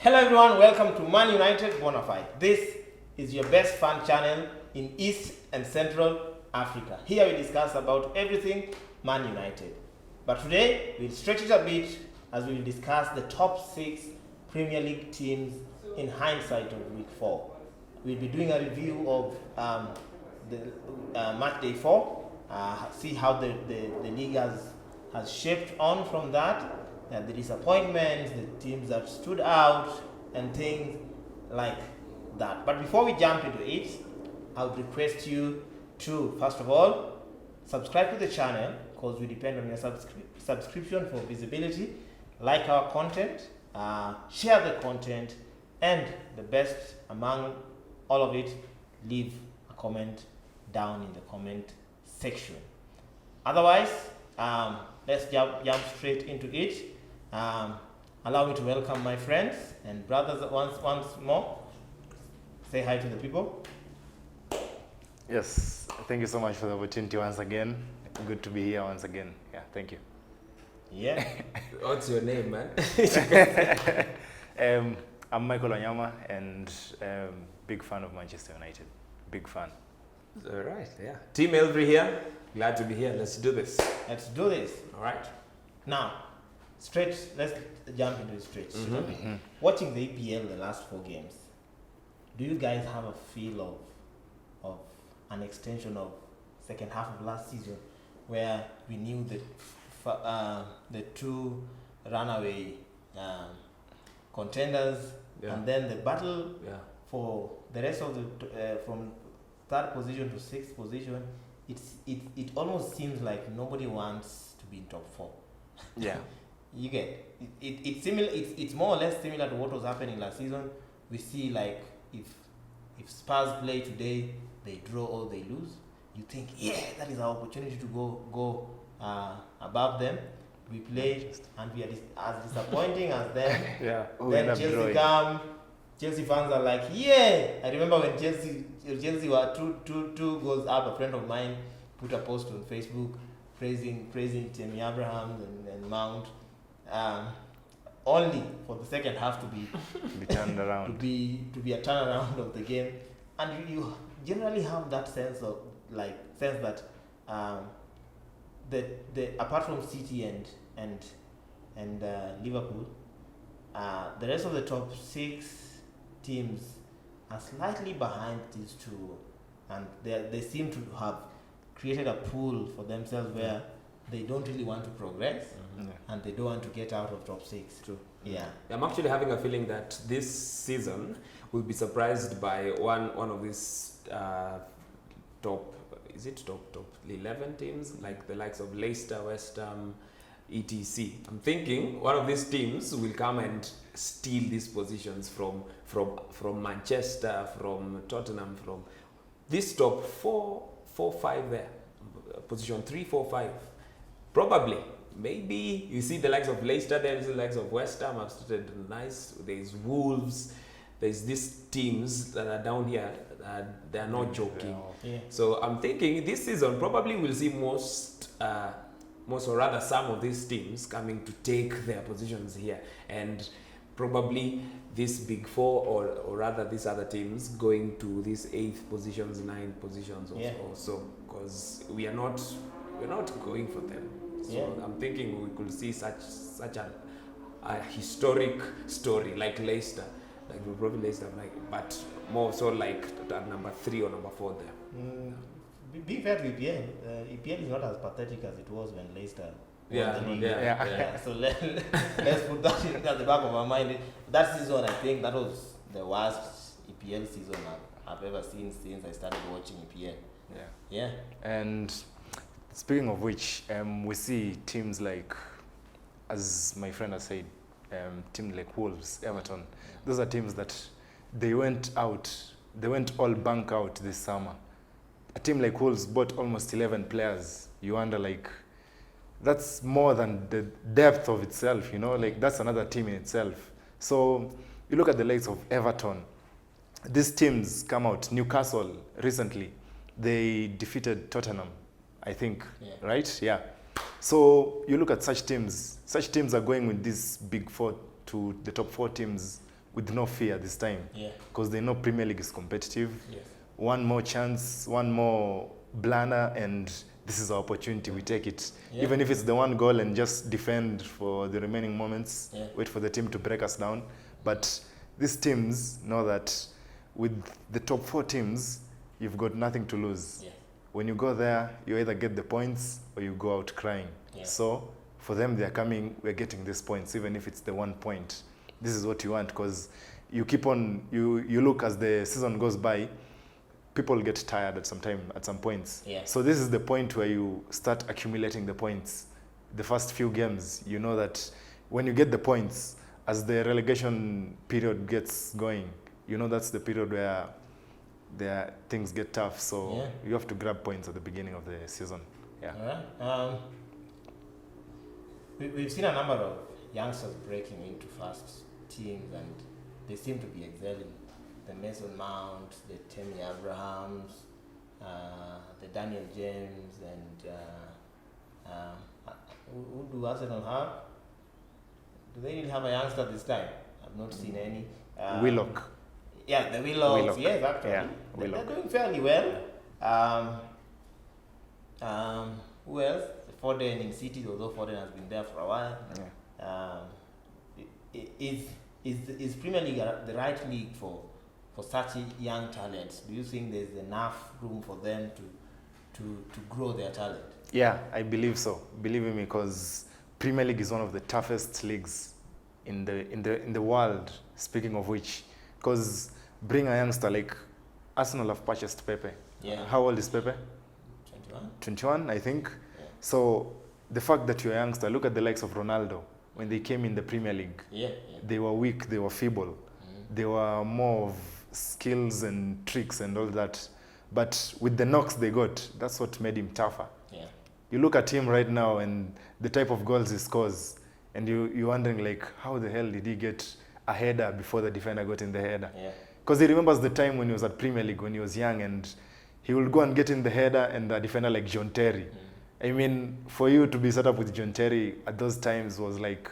Hello everyone, welcome to Man United Bonafide. This is your best fan channel in East and Central Africa. Here we discuss about everything Man United. But today we'll stretch it a bit as we will discuss the top 6 Premier League teams in hindsight of week 4. We'll be doing a review of the match day 4, see how the league has shaped on from that, the disappointments, the teams that stood out, and things like that. But before we jump into it, I would request you to, first of all, subscribe to the channel because we depend on your subscription for visibility, like our content, share the content, and the best among all of it, leave a comment down in the comment section. Otherwise, let's jump straight into it. Allow me to welcome my friends and brothers once more. Say hi to the people. Yes, thank you so much for the opportunity once again. Good to be here once again. Yeah, thank you. Yeah. What's your name, man? I'm Michael Onyama and big fan of Manchester United. Big fan. All right, yeah. Team Elvery here. Glad to be here. Let's do this. Let's do this. All right. Now, let's jump into it straight. Watching the EPL the last 4 games, do you guys have a feel of an extension of second half of last season where we knew the 2 runaway contenders, and then the battle for the rest of the from 3rd position to 6th position, it almost seems like nobody wants to be in top 4. Yeah. You get it's similar. It's more or less similar to what was happening last season. We see like if Spurs play today, they draw or they lose. You think, yeah, that is our opportunity to go above them. We play and we are as disappointing as them. Yeah. Then Chelsea come. Chelsea fans are like, yeah. I remember when Chelsea were two goals up. A friend of mine put a post on Facebook praising Tammy Abraham and Mount, only for the second half to be turned around. to be a turnaround of the game, and you generally have that sense that the apart from City and Liverpool, the rest of the top 6 teams are slightly behind these 2, and they seem to have created a pool for themselves where they don't really want to progress, and they don't want to get out of top 6. True. Yeah. I'm actually having a feeling that this season we'll be surprised by one of these top 11 teams, like the likes of Leicester, West Ham, etc. I'm thinking one of these teams will come and steal these positions from Manchester, from Tottenham, from this top 4, 5 there, position 3, 4, 5. Probably, maybe you see the likes of Leicester, there is the likes of West Ham have started nice. There's Wolves, there's these teams that are down here. They're not joking. Yeah. So I'm thinking this season probably we'll see most or rather some of these teams coming to take their positions here, and probably this big 4 or rather these other teams going to these 8th positions, 9th positions or so, because we're not going for them. So I'm thinking we could see such a historic story like Leicester, like we'll probably Leicester, but more so like at number 3 or number 4 there. Being fair to EPL, EPL is not as pathetic as it was when Leicester won the league. Yeah. So let's put that at the back of our mind. That season, I think that was the worst EPL season I've ever seen since I started watching EPL. Yeah. And speaking of which, we see teams like, as my friend has said, teams like Wolves, Everton. Those are teams that they went all bank out this summer. A team like Wolves bought almost 11 players. You wonder, like, that's more than the depth of itself, that's another team in itself. So you look at the likes of Everton. These teams come out. Newcastle recently, they defeated Tottenham, I think, right? Yeah. So you look at such teams are going with these big 4 to the top 4 teams with no fear this time, Yeah. because they know Premier League is competitive. Yes. One more chance, one more blunder, and this is our opportunity. We take it. Yeah. Even if it's the one goal and just defend for the remaining moments, Yeah. wait for the team to break us down. But these teams know that with the top 4 teams, you've got nothing to lose. Yeah. When you go there, you either get the points or you go out crying. Yeah. So for them, they're coming, we're getting these points, even if it's the 1 point. This is what you want, because you keep on, you look as the season goes by, people get tired at some points. Yeah. So this is the point where you start accumulating the points. The first few games, you know that when you get the points, as the relegation period gets going, you know that's the period where things get tough. So Yeah. you have to grab points at the beginning of the season. Yeah. All right. We've seen a number of youngsters breaking into first teams, and they seem to be excelling. The Mason Mount, the Tammy Abrahams, the Daniel James, and who do Arsenal have? Do they really have a youngster this time? I've not seen any. Willock. Yeah, the Willocks. Willock. Yes, actually. Yeah, They're Willock. doing fairly well. Who else? Foden in City, although Foden has been there for a while. Yeah. Is Premier League the right league for such young talents? Do you think there's enough room for them to grow their talent? Yeah, I believe so. Believe me, because Premier League is one of the toughest leagues in the world. Speaking of which, because bring a youngster like Arsenal have purchased Pepe. Yeah. How old is Pepe? 21? 21, I think. Yeah. So the fact that you're a youngster, look at the likes of Ronaldo. When they came in the Premier League, Yeah. they were weak, they were feeble. They were more of skills and tricks and all that. But with the knocks they got, that's what made him tougher. Yeah. You look at him right now and the type of goals he scores, and you're wondering, like, how the hell did he get a header before the defender got in the header? Yeah. Because he remembers the time when he was at Premier League, when he was young, and he will go and get in the header, and a defender like John Terry. I mean, for you to be set up with John Terry at those times was like,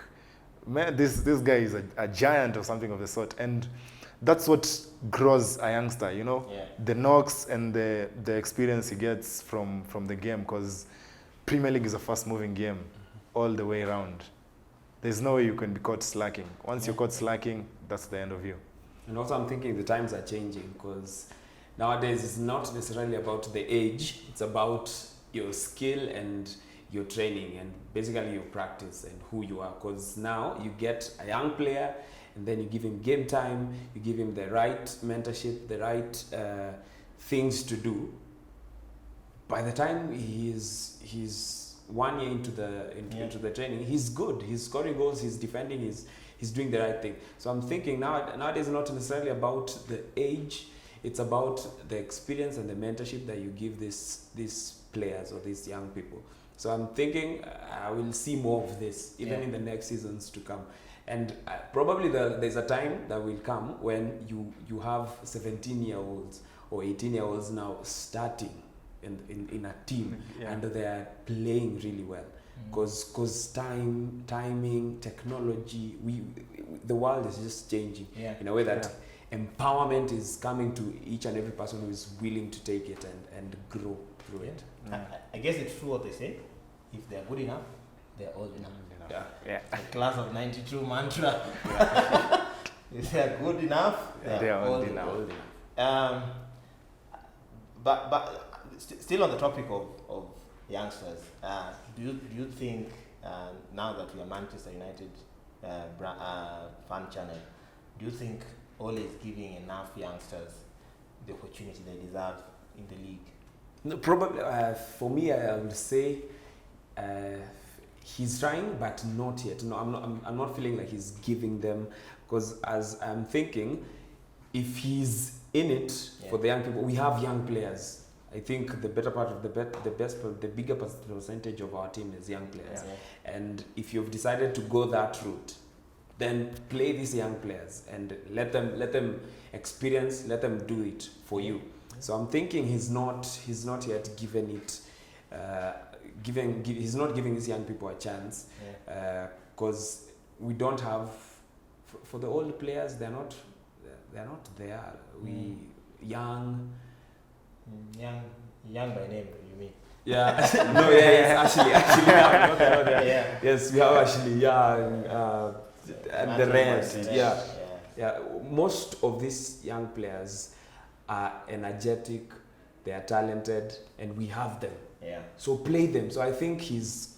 man, this guy is a giant or something of the sort. And that's what grows a youngster, you know? Yeah. The knocks and the experience he gets from the game, because Premier League is a fast-moving game all the way around. There's no way you can be caught slacking. Once you're caught slacking, that's the end of you. And also I'm thinking the times are changing, because nowadays it's not necessarily about the age, it's about your skill and your training and basically your practice and who you are. Because now you get a young player and then you give him game time, you give him the right mentorship, the right things to do. By the time he's 1 year into the training, he's good. He's scoring goals, he's defending, he's doing the right thing. So I'm thinking nowadays not necessarily about the age, it's about the experience and the mentorship that you give these players or these young people. So I'm thinking I will see more of this even in the next seasons to come. And probably there's a time that will come when you have 17-year-olds or 18-year-olds now starting in a team and they are playing really well. Because timing, technology, the world is just changing in a way that empowerment is coming to each and every person who is willing to take it and grow through it. I guess it's true what they say. If they're good enough, they're old enough. Yeah. The class of '92 mantra. If they're good enough, they're old enough. But still on the topic of youngsters, do you think now that we are Manchester United fan channel, do you think Ole is giving enough youngsters the opportunity they deserve in the league? No, probably for me, I would say he's trying, but not yet. No, I'm not feeling like he's giving them, because as I'm thinking, if he's in it for the young people, we have young players. I think the better part of the bigger percentage of our team is young players. And if you've decided to go that route, then play these young players and let them experience, let them do it for you. So I'm thinking he's not yet given it, he's not giving these young people a chance, because we don't have for the old players, they're not there. We young. Young by name, you mean? Yeah. No, yes, actually, young. Not there. Yeah. Yes, we have actually young, and the rest. Yeah. Most of these young players are energetic, they are talented, and we have them. Yeah. So play them. So I think he's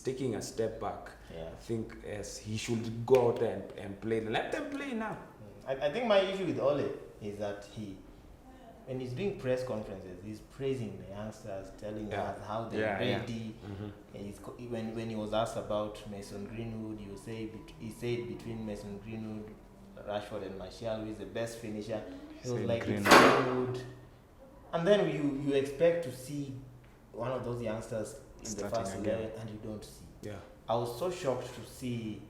taking a step back. Yeah. I think yes, he should go out there and play them. Let them play now. I think my issue with Ole is that when he's doing press conferences, he's praising the youngsters, telling us how they're ready. Mm-hmm. When he was asked about Mason Greenwood, he said between Mason Greenwood, Rashford and Martial, who is the best finisher, he was like Greenwood. And then you expect to see one of those youngsters in starting the first 11, and you don't see. Yeah. I was so shocked to see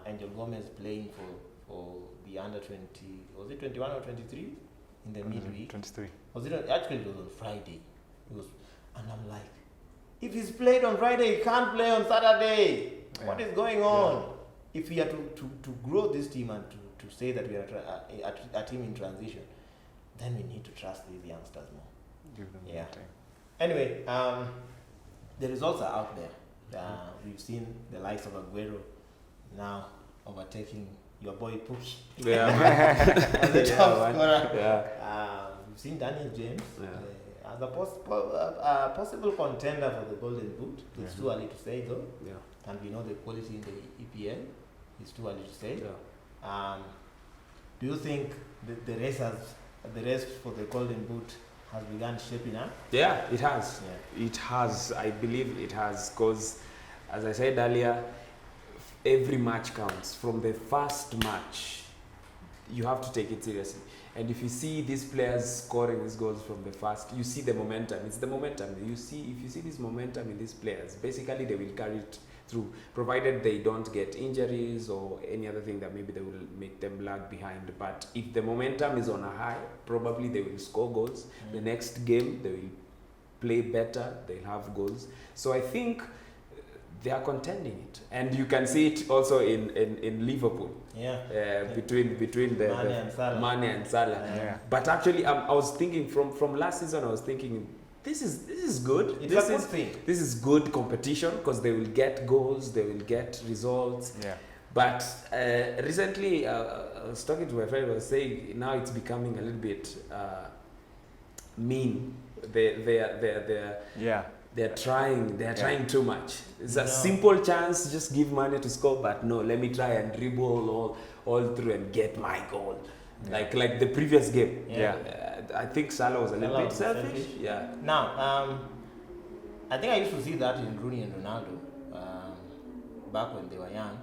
Angel Gomez playing for the under 20. Was it 21 or 23 in the midweek? 23. Was it actually it was on Friday? And I'm like, if he's played on Friday, he can't play on Saturday. Yeah. What is going on? Yeah. If we are to grow this team and to say that we are a team in transition, then we need to trust these youngsters more. Give them time. Anyway, the results are out there. We've seen the likes of Aguero now overtaking your boy Pookie. As the top scorer. Yeah. We've seen Daniel James as a possible contender for the Golden Boot. It's too early to say though. Yeah. And we know the quality in the EPL. It's too early to say. Yeah. Do you think the race for the Golden Boot has begun shaping up? Yeah, it has. Yeah. It has. I believe it has, because, as I said earlier, every match counts. From the first match, you have to take it seriously. And if you see these players scoring these goals from the first, you see the momentum. It's the momentum. If you see this momentum in these players, basically they will carry it through, provided they don't get injuries or any other thing that maybe they will make them lag behind. But if the momentum is on a high, probably they will score goals. The next game they will play better, they'll have goals. So I think they are contending it, and you can see it also in Liverpool. Between the Mane and Salah. Yeah. But actually, I was thinking from last season. I was thinking this is good. It's a good thing. This is good competition, because they will get goals, they will get results. Yeah. But recently, I was talking to my friend. I was saying now it's becoming a little bit mean. They're trying too much. It's a simple chance, just give money to score, but no, let me try and dribble all through and get my goal. Like the previous game. I think Salah was a little bit selfish. Yeah. Now, I think I used to see that in Rooney and Ronaldo back when they were young.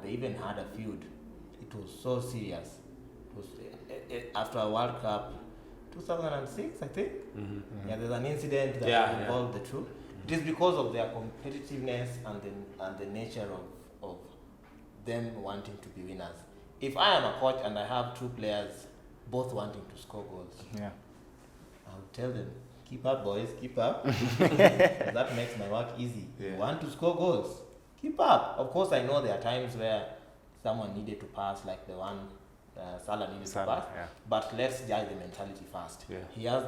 They even had a feud. It was so serious. It was after a World Cup 2006, I think. Yeah, there's an incident that involved the two. It is because of their competitiveness and the nature of them wanting to be winners. If I am a coach and I have two players both wanting to score goals, I would tell them, keep up, boys, keep up. That makes my work easy. You want to score goals, keep up. Of course, I know there are times where someone needed to pass, like the one Salah needed to pass. But let's judge the mentality first. He has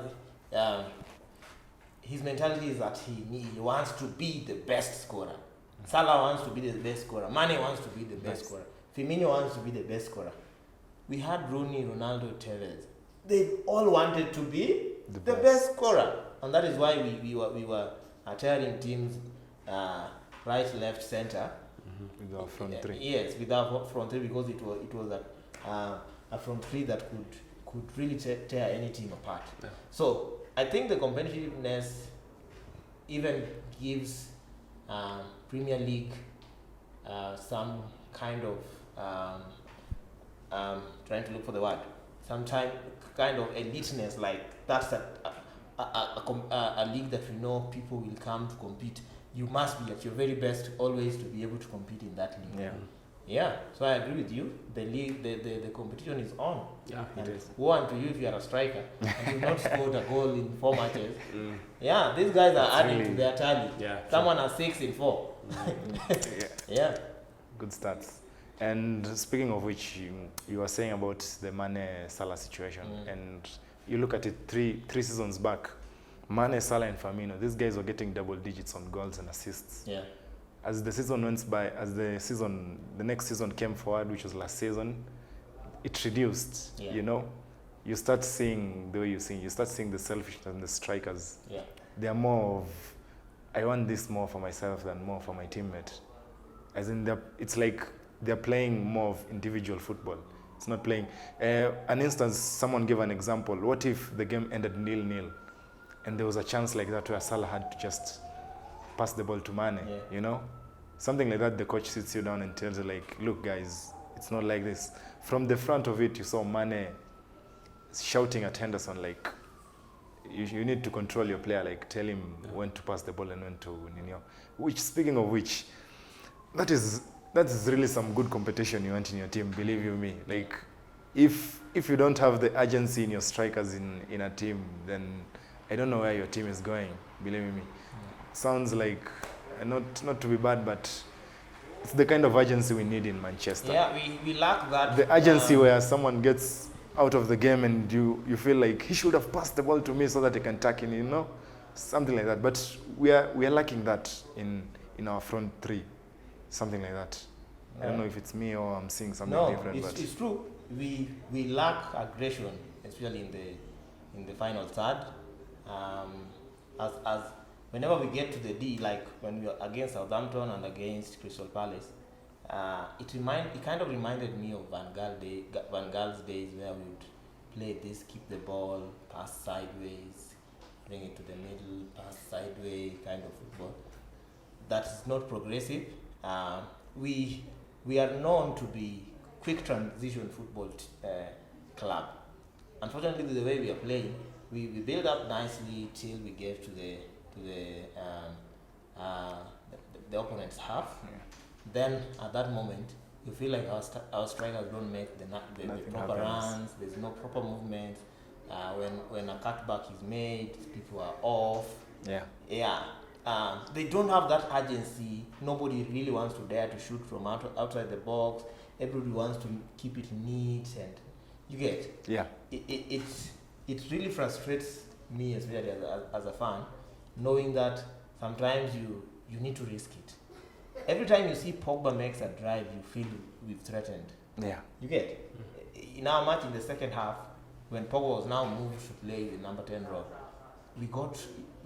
his mentality is that he wants to be the best scorer. Salah wants to be the best scorer. Mane wants to be the best scorer. Firmino wants to be the best scorer. We had Rooney, Ronaldo, Tevez. They all wanted to be the best scorer, and that is why we were tearing teams right, left, center. With our front three. Yes, with our front three, because it was a front three that could really tear any team apart. So I think the competitiveness even gives Premier League some kind of trying to look for the word, some kind of eliteness, like that's a league that we know people will come to compete. You must be at your very best always to be able to compete in that league. Yeah, so I agree with you. The league, the competition is on. Yeah, it is. Woe unto you if you are a striker and you've not scored a goal in 4 matches. Yeah, these guys are adding to their tally. Someone has 6 in 4. Good stats. And speaking of which, you were saying about the Mane Salah situation, and you look at it three seasons back, Mane, Salah, and Firmino, these guys were getting double digits on goals and assists. Yeah. As the season went by, the next season came forward, which was last season, it reduced. Yeah. You know, you start seeing the way you start seeing the selfishness and the strikers. Yeah. They are more of, I want this more for myself than more for my teammate. As in, it's like they're playing more of individual football. It's not playing. An instance, someone gave an example. What if the game ended 0-0, and there was a chance like that where Salah had to just pass the ball to Mane? Yeah. You know, something like that. The coach sits you down and tells you, like, look, guys, it's not like this. From the front of it, you saw Mane shouting at Henderson, like, you need to control your player, like, tell him when to pass the ball and when to, which, speaking of which, that is really some good competition you want in your team, believe you me. Like, if you don't have the urgency in your strikers in a team, then I don't know where your team is going, believe me. Sounds like, not to be bad, but it's the kind of urgency we need in Manchester. Yeah, we lack that. The urgency where someone gets out of the game and you feel like he should have passed the ball to me so that he can tack in, something like that. But we are lacking that in our front three, something like that. I don't know if it's me or I'm seeing something different. No, it's true. We lack aggression, especially in the final third. As whenever we get to the D, like when we are against Southampton and against Crystal Palace, it kind of reminded me of Van Gaal's days, where we would play this, keep the ball, pass sideways, bring it to the middle, pass sideways kind of football. That is not progressive. We are known to be quick transition football club. Unfortunately, the way we are playing, we build up nicely till we get to the opponent's half. Yeah. Then at that moment, you feel like our strikers don't make the proper runs. There's no proper movement. When a cutback is made, people are off. Yeah. Yeah. They don't have that urgency. Nobody really wants to dare to shoot from outside the box. Everybody wants to keep it neat, and you get. Yeah. It really frustrates me, especially as a fan, knowing that sometimes you need to risk it. Every time you see Pogba makes a drive, you feel we've threatened. Yeah. You get. In our match in the second half, when Pogba was now moved to play the number 10 role, we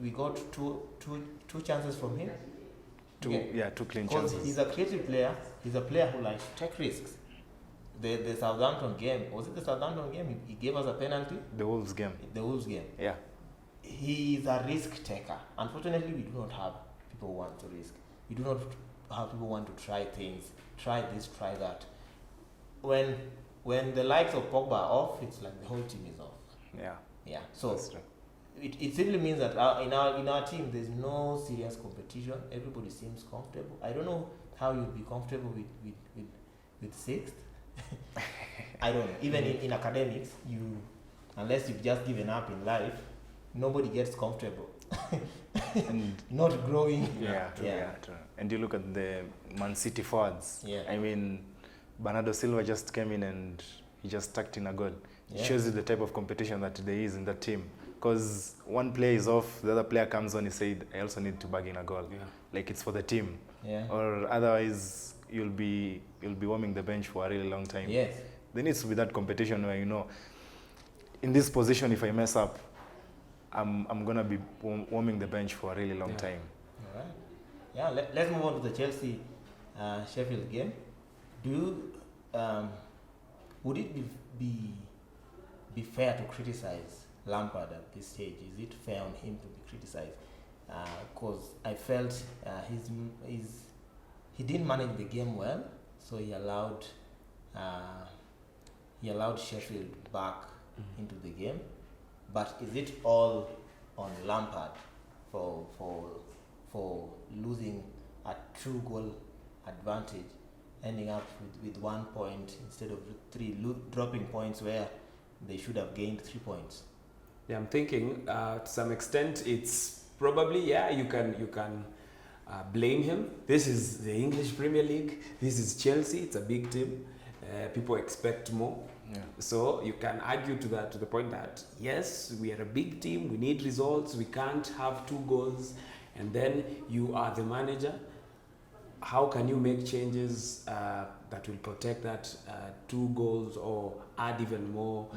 got two chances from him. Two clean chances. He's a creative player. He's a player who likes to take risks. The Southampton game, was it the Southampton game? He gave us a penalty. The Wolves game. The Wolves game. Yeah. He is a risk taker. Unfortunately, we do not have people who want to risk. We do not have people who want to try things. Try this, try that. When the likes of Pogba are off, it's like the whole team is off. Yeah. Yeah. So that's true. It simply means that in our team there's no serious competition. Everybody seems comfortable. I don't know how you'd be comfortable with sixth. I don't know. Even in academics, unless you've just given up in life, nobody gets comfortable. And not growing. True. And you look at the Man City forwards. Yeah. I mean, Bernardo Silva just came in and he just tucked in a goal. It shows you the type of competition that there is in that team. Because one player is off, the other player comes on, he said, I also need to bag in a goal. Yeah. Like it's for the team. Yeah. Or otherwise you'll be warming the bench for a really long time. Yes. There needs to be that competition where, in this position, if I mess up, I'm gonna be warming the bench for a really long time. All right. Yeah. Let's move on to the Chelsea Sheffield game. Would it be fair to criticize Lampard at this stage? Is it fair on him to be criticized? Because I felt he didn't manage the game well, so he allowed Sheffield back into the game. But is it all on Lampard for losing a 2-goal advantage, ending up with 1 point instead of 3, dropping points where they should have gained 3 points? Yeah, I'm thinking to some extent it's probably, you can blame him. This is the English Premier League. This is Chelsea. It's a big team. People expect more. Yeah. So you can argue to the point that yes, we are a big team. We need results. We can't have 2 goals, and then you are the manager. How can you make changes that will protect that 2 goals or add even more?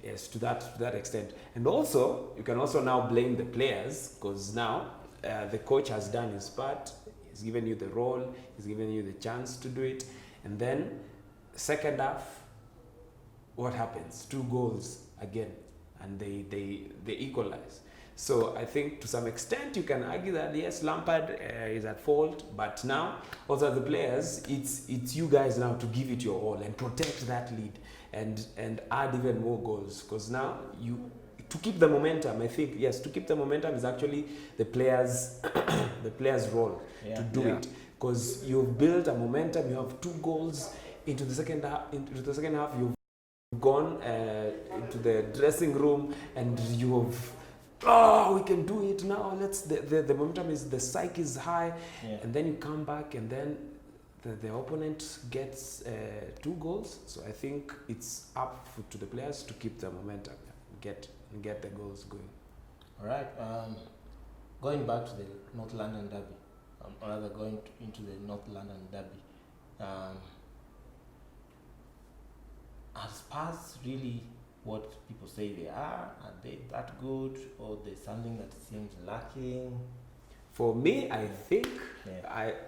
Yes, to that extent. And also, you can also now blame the players, because now the coach has done his part. He's given you the role. He's given you the chance to do it. And then, second half, what happens? 2 goals again, and they equalize. So I think to some extent you can argue that yes, Lampard is at fault, but now also the players, it's you guys now to give it your all and protect that lead and add even more goals, because now you to keep the momentum. I think yes, to keep the momentum is actually the players the players' role to do it, because you've built a momentum. You have 2 goals into the second half. You've gone into the dressing room and you have, we can do it now. The momentum is, the psyche is high, and then you come back and then the opponent gets 2 goals. So I think it's up to the players to keep the momentum, get the goals going. All right. Going back to the North London derby, or rather going into the North London derby. Are Spurs really what people say they are? Are they that good, or there's something that seems lacking? For me, I think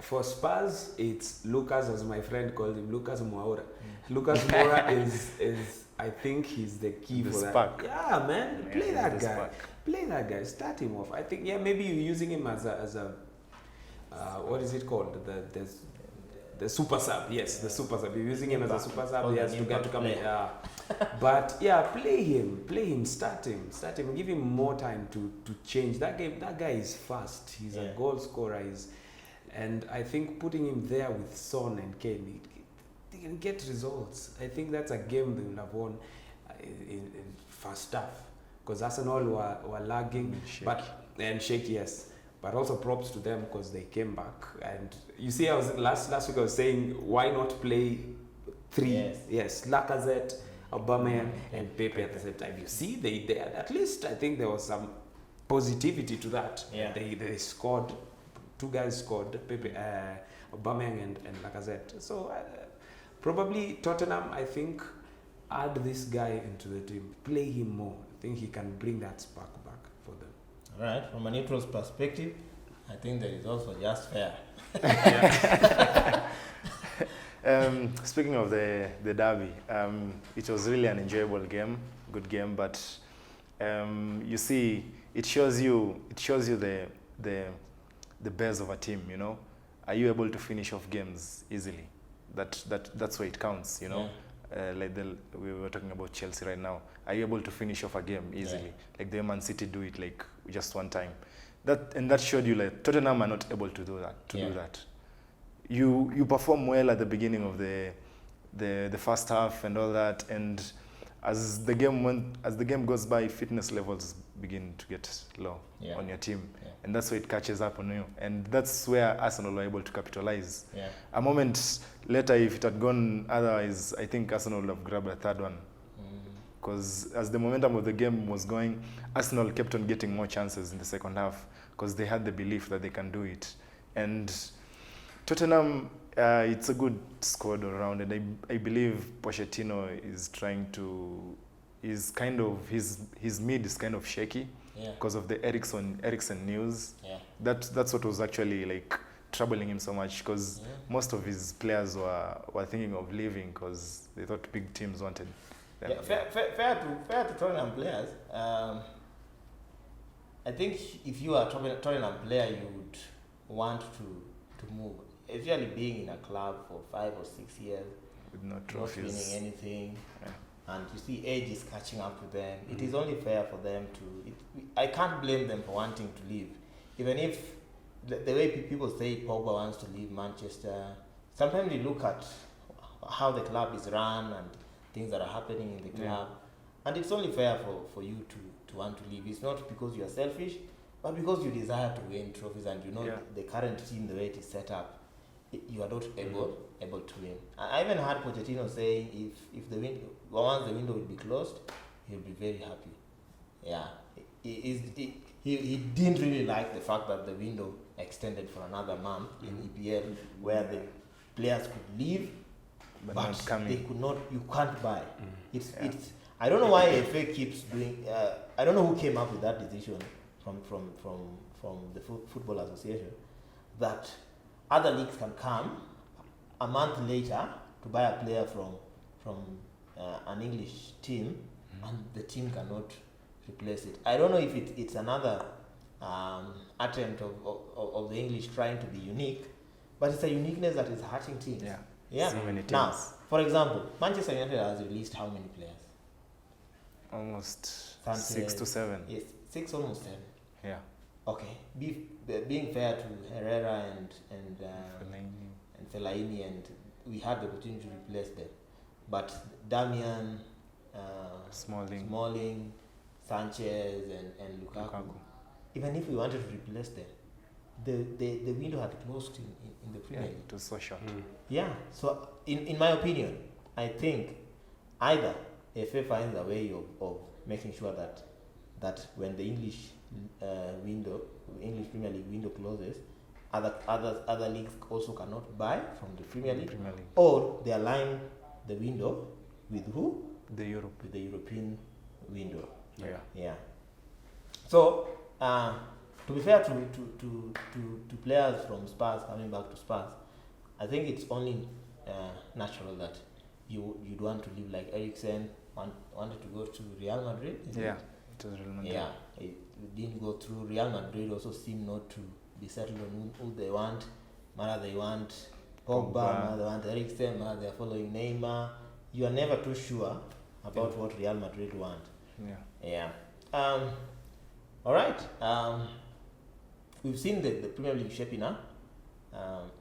for Spurs, it's Lucas, as my friend called him, Lucas Moura. Lucas Moura is I think he's the key The for spark. that. Yeah, man, play that guy. Spark. Play that guy. Start him off. I think maybe you're using him as a what is it called? The super sub. Yes, the super sub. You're using him as a super sub. Yes, to get to come in. Yeah. But yeah, play him, start him, give him more time to change that game. That guy is fast. He's a goal scorer. And I think putting him there with Son and Kane, they can get results. I think that's a game they will have won in first half, because Arsenal were lagging, and shaky, yes. But also props to them because they came back. And you see, I was last week I was saying, why not play 3? Yes, Lacazette, Aubameyang, and Pepe at the same time. You see, they at least I think there was some positivity to that. Yeah. They scored. 2 guys scored, Pepe, Aubameyang and Lacazette. So probably Tottenham, I think, add this guy into the team, play him more. I think he can bring that spark back for them. All right. From a neutral's perspective, I think that is also just fair. Speaking of the derby, it was really an enjoyable game, good game, but you see, it shows you the best of a team. You know, are you able to finish off games easily? That's where it counts. You know, we were talking about Chelsea right now. Are you able to finish off a game easily? Like the Man City do it like just one time. That showed you like Tottenham are not able to do that. Do that. You perform well at the beginning of the first half and all that, and as the game goes by, fitness levels begin to get low on your team, and that's where it catches up on you, and that's where Arsenal were able to capitalize. A moment later, if it had gone otherwise, I think Arsenal would have grabbed a 3rd one, because as the momentum of the game was going, Arsenal kept on getting more chances in the second half because they had the belief that they can do it. And Tottenham, it's a good squad all around, and I believe Pochettino is trying to, his mid is kind of shaky because of the Eriksen news. That's what was actually like troubling him so much, because most of his players were thinking of leaving because they thought big teams wanted them. Fair to Tottenham players. I think if you are a Tottenham player, you would want to move. Especially being in a club for 5 or 6 years, with no trophies, not winning anything, and you see age is catching up to them. It is only fair for them to. I can't blame them for wanting to leave, even if the way people say Pogba wants to leave Manchester. Sometimes you look at how the club is run and things that are happening in the club, and it's only fair for you to want to leave. It's not because you are selfish, But because you desire to win trophies and you know Yeah. the current team, the way it is set up, you are not able to win. I even heard Pochettino saying if the once the window will be closed, he'll be very happy. Yeah, he didn't really like the fact that the window extended for another month in EPL, where the players could leave, But but not coming. they could not. You can't buy. It's Yeah. it's. I don't know why FA keeps doing. I don't know who came up with that decision from the Football Association, that other leagues can come a month later to buy a player from an English team, and the team cannot replace it. I don't know if it's another attempt of the English trying to be unique, but it's a uniqueness that is hurting teams. Yeah. Yeah. So many teams. Now, for example, Manchester United has released how many players? Almost Sanchez. 6 to 7. Yes, 6, almost 7. Yeah. Okay. Being fair to Herrera and Fellaini, and we had the opportunity to replace them, but Damian, Smalling, Sanchez, and Lukaku. Even if we wanted to replace them, the window had closed in the Premier Yeah, League. it was so short. Yeah, so in my opinion, I think either FA finds a way of making sure that when the English English Premier League window closes, other leagues also cannot buy from the Premier League, or they align the window with who? The Europe. With the European window. Yeah. Yeah. So to be fair to players from Spurs coming back to Spurs, I think it's only natural that you'd want to live like Eriksen wanted to go to Real Madrid. Yeah, it was Real Madrid. Yeah, it didn't go through. Real Madrid also seem not to be settled on who they want. Mara they want Pogba, Mara they want Eriksen, Mara they're following Neymar. You are never too sure about what Real Madrid want. Yeah. Yeah. All right. We've seen the Premier League shaping up.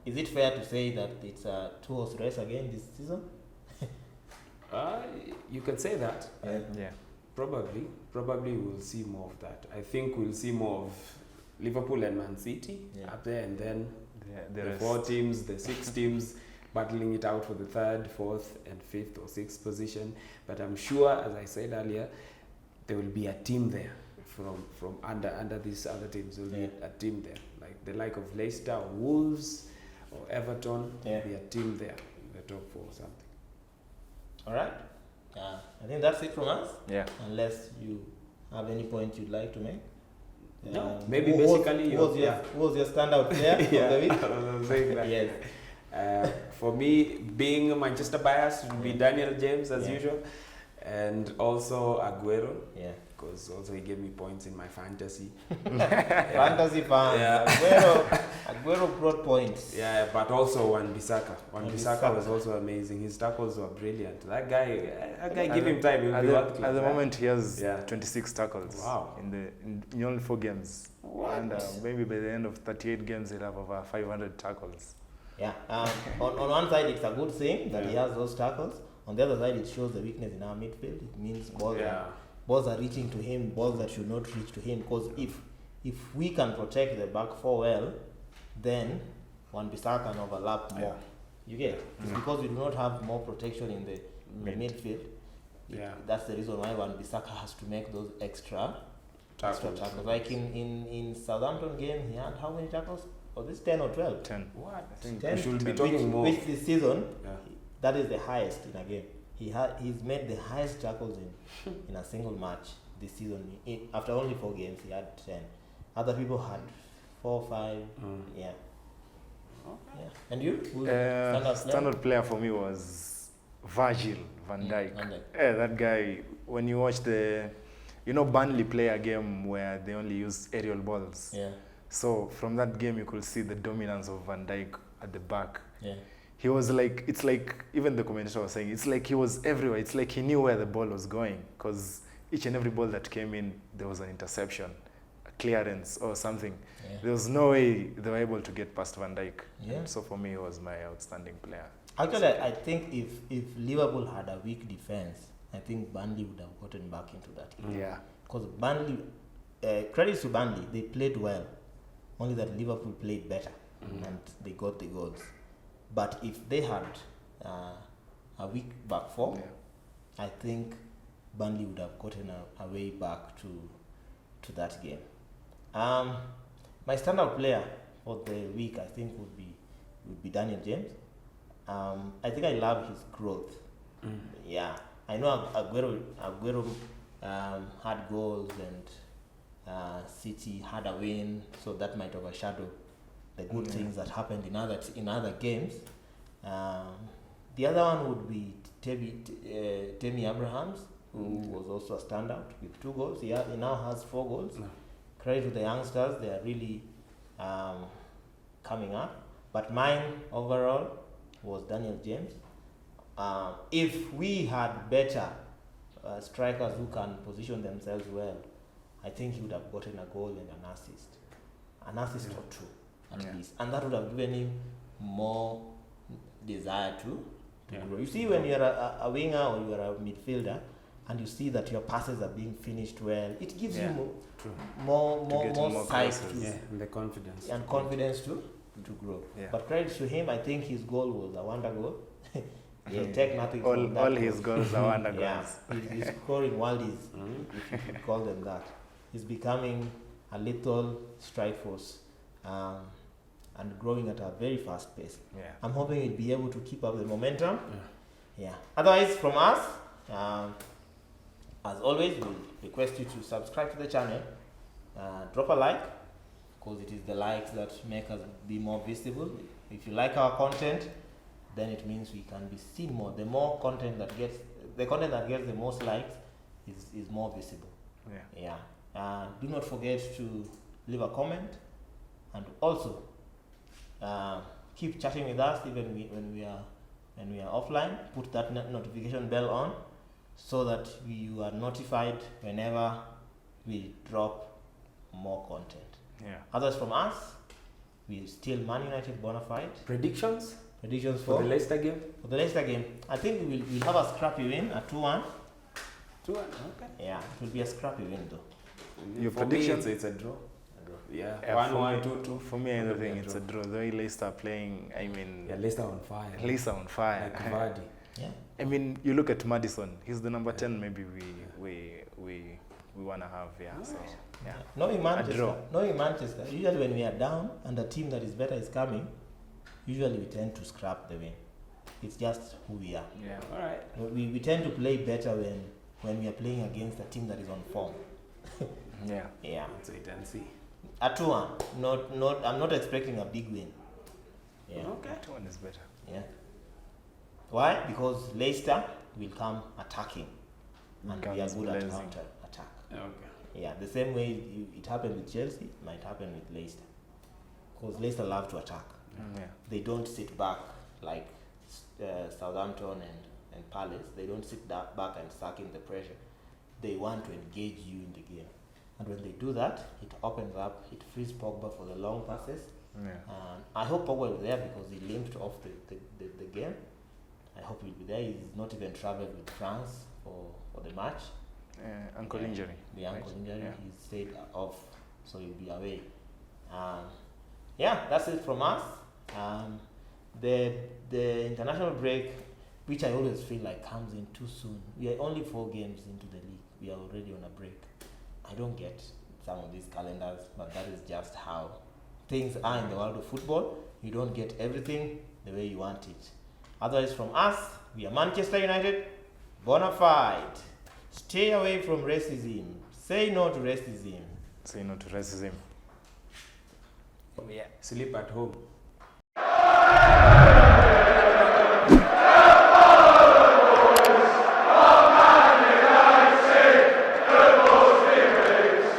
Is it fair to say that it's a two-horse race again this season? You can say that. Yeah. Probably we'll see more of that. I think we'll see more of Liverpool and Man City up there, and then the rest. 4 teams, the 6 teams battling it out for the 3rd, 4th, and 5th or 6th position. But I'm sure, as I said earlier, there will be a team there from under these other teams. There will be a team there, like the like of Leicester or Wolves or Everton. There will be a team there in the top 4 or something. All right. I think that's it from us. Yeah. Unless you have any point you'd like to make. No, maybe who basically was your standout player of the week? I was saying that. Yes. For me, being Manchester biased, it would be Daniel James as usual, and also Aguero. Yeah. Because also he gave me points in my fantasy. Fantasy fan. Yeah. Aguero brought points. Yeah, but also Wan-Bissaka. Wan-Bissaka Wan-Bissaka was also amazing. His tackles were brilliant. That guy, give him time, he'll be world class. At the moment, he has Yeah. 26 tackles. Wow. In only 4 games. What? And maybe by the end of 38 games, he'll have over 500 tackles. Yeah. On one side, it's a good thing that he has those tackles. On the other side, it shows the weakness in our midfield. It means balls are reaching to him, balls that should not reach to him. Because if we can protect the back 4 well, then Wan-Bissaka can overlap more. You get it? It's because we do not have more protection in the midfield. That's the reason why Wan-Bissaka has to make those extra tackles. Like in Southampton game, he had how many tackles? Was this 10 or 12? 10. What? I think 10. We should be talking more. Which this season, that is the highest in a game. He's made the highest tackles in a single match this season. After only 4 games, he had 10. Other people had 4, 5. Yeah. And you? Standard player for me was Virgil van Dijk. That guy, when you watch Burnley play a game where they only use aerial balls. Yeah. So from that game, you could see the dominance of Van Dijk at the back. Yeah. He was like, it's like, even the commentator was saying, it's like he was everywhere. It's like he knew where the ball was going, because each and every ball that came in, there was an interception, a clearance or something. Yeah. There was no way they were able to get past Van Dijk. Yeah. And so for me, he was my outstanding player. Actually, I think if Liverpool had a weak defense, I think Burnley would have gotten back into that. Yeah. Because Burnley credit to Burnley, they played well. Only that Liverpool played better and they got the goals. But if they had a weak back four, I think Burnley would have gotten a way back to that game. My standout player for the week, I think, would be Daniel James. I think I love his growth. Yeah, I know Aguero had goals and City had a win, so that might overshadow the good things that happened in other games. The other one would be Tammy Abrahams, who was also a standout with 2 goals. He now has 4 goals. Credit to the youngsters, they are really coming up. But mine overall was Daniel James. If we had better strikers who can position themselves well, I think he would have gotten a goal and an assist or 2 at least, and that would have given him more desire to grow. You see, when you're a winger or you're a midfielder, and you see that your passes are being finished well, it gives you more sight and the confidence to grow. But credit to him, I think his goal was a wonder goal. Take nothing from that. All his goals are wonder Yeah, goals. he's scoring worldies, if you could call them that. He's becoming a little strike force and growing at a very fast pace. I'm hoping he'll be able to keep up the momentum. Otherwise, from us, as always, we'll request you to subscribe to the channel, drop a like, because it is the likes that make us be more visible. If you like our content, then it means we can be seen more. The more content that gets the most likes is more visible. Do not forget to leave a comment, and also keep chatting with us even when we are offline. Put that notification bell on so that you are notified whenever we drop more content. Others from us, we still Man United bona fide. Predictions for the Leicester game. For the Leicester game, I think we'll have a scrappy win, a 2-1. 2-1, okay. Yeah, it will be a scrappy win though. Your for predictions? me, it's a draw. Yeah, 1-1, 2-2. For me, I think it's a draw. The way Leicester are playing, I mean... Leicester on fire. Leicester on fire. Like Vardy. I mean, you look at Maddison. He's the number 10. Maybe we wanna have. So Knowing Manchester, usually when we are down and a team that is better is coming, usually we tend to scrap the win. It's just who we are. All right. We tend to play better when we are playing against a team that is on form. Let's wait and see. A 2-1. I'm not expecting a big win. Okay. 2-1 is better. Why? Because Leicester will come attacking, and we are good at blazing. counter attack. Okay. The same way it happened with Chelsea, it might happen with Leicester. Because Leicester love to attack. They don't sit back like Southampton and Palace. They don't sit back and suck in the pressure. They want to engage you in the game. And when they do that, it opens up, it frees Pogba for the long passes. And I hope Pogba is there because he limped off the game. I hope he'll be there. He's not even traveled with France for the match. Ankle injury. The ankle injury. He stayed off, so he'll be away. That's it from us. The international break, which I always feel like comes in too soon. We are only 4 games into the league. We are already on a break. I don't get some of these calendars, but that is just how things are in the world of football. You don't get everything the way you want it. Otherwise, from us, we are Manchester United, bona fide. Stay away from racism. Say no to racism. Say no to racism. Sleep at home.